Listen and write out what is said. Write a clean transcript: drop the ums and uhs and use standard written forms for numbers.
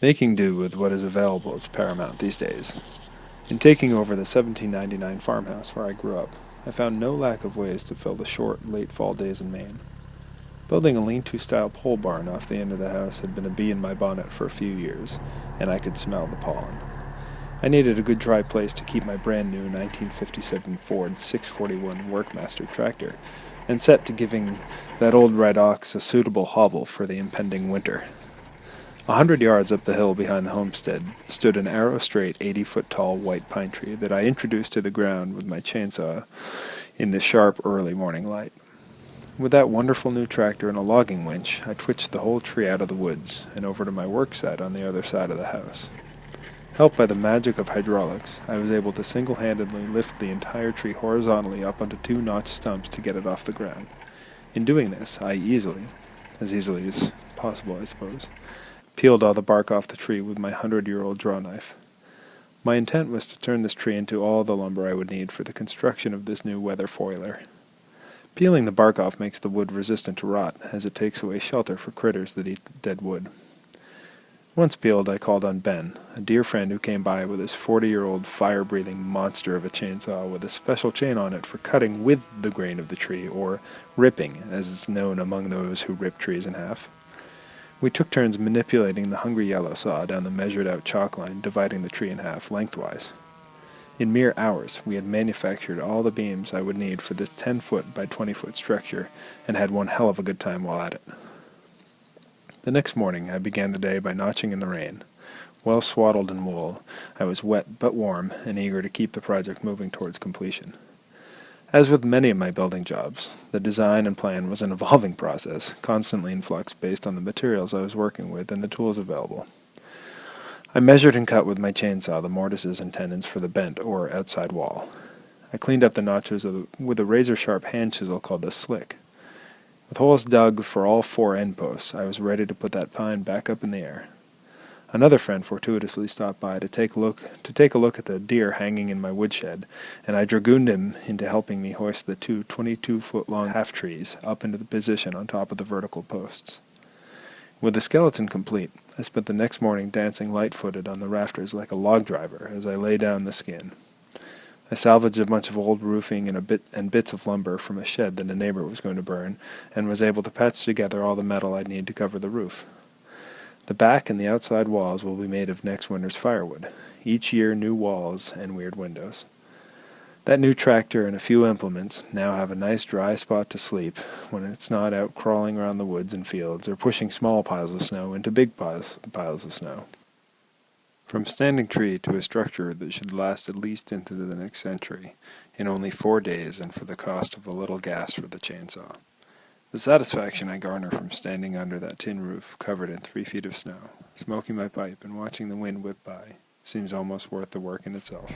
Making do with what is available is paramount these days. In taking over the 1799 farmhouse where I grew up, I found no lack of ways to fill the short, late fall days in Maine. Building a lean-to style pole barn off the end of the house had been a bee in my bonnet for a few years, and I could smell the pollen. I needed a good dry place to keep my brand new 1957 Ford 641 Workmaster tractor, and set to giving that old red ox a suitable hovel for the impending winter. 100 yards up the hill behind the homestead stood an arrow-straight 80-foot-tall white pine tree that I introduced to the ground with my chainsaw in the sharp early morning light. With that wonderful new tractor and a logging winch, I twitched the whole tree out of the woods and over to my work site on the other side of the house. Helped by the magic of hydraulics, I was able to single-handedly lift the entire tree horizontally up onto two notched stumps to get it off the ground. In doing this, I as easily as possible, I suppose, peeled all the bark off the tree with my 100-year-old drawknife. My intent was to turn this tree into all the lumber I would need for the construction of this new weather foiler. Peeling the bark off makes the wood resistant to rot, as it takes away shelter for critters that eat dead wood. Once peeled, I called on Ben, a dear friend who came by with his 40-year-old fire-breathing monster of a chainsaw with a special chain on it for cutting with the grain of the tree, or ripping, as is known among those who rip trees in half. We took turns manipulating the hungry yellow saw down the measured-out chalk line, dividing the tree in half lengthwise. In mere hours, we had manufactured all the beams I would need for this 10-foot by 20-foot structure, and had one hell of a good time while at it. The next morning, I began the day by notching in the rain. Well swaddled in wool, I was wet but warm, and eager to keep the project moving towards completion. As with many of my building jobs, the design and plan was an evolving process, constantly in flux based on the materials I was working with and the tools available. I measured and cut with my chainsaw the mortises and tendons for the bent or outside wall. I cleaned up the notches with a razor-sharp hand chisel called a slick. With holes dug for all 4 end posts, I was ready to put that pine back up in the air. Another friend fortuitously stopped by to take a look at the deer hanging in my woodshed, and I dragooned him into helping me hoist the two 22-foot-long half-trees up into the position on top of the vertical posts. With the skeleton complete, I spent the next morning dancing light-footed on the rafters like a log driver as I lay down the skin. I salvaged a bunch of old roofing and bits of lumber from a shed that a neighbor was going to burn, and was able to patch together all the metal I'd need to cover the roof. The back and the outside walls will be made of next winter's firewood, each year new walls and weird windows. That new tractor and a few implements now have a nice dry spot to sleep when it's not out crawling around the woods and fields or pushing small piles of snow into big piles of snow. From standing tree to a structure that should last at least into the next century, in only 4 days and for the cost of a little gas for the chainsaw. The satisfaction I garner from standing under that tin roof covered in 3 feet of snow, smoking my pipe and watching the wind whip by, seems almost worth the work in itself.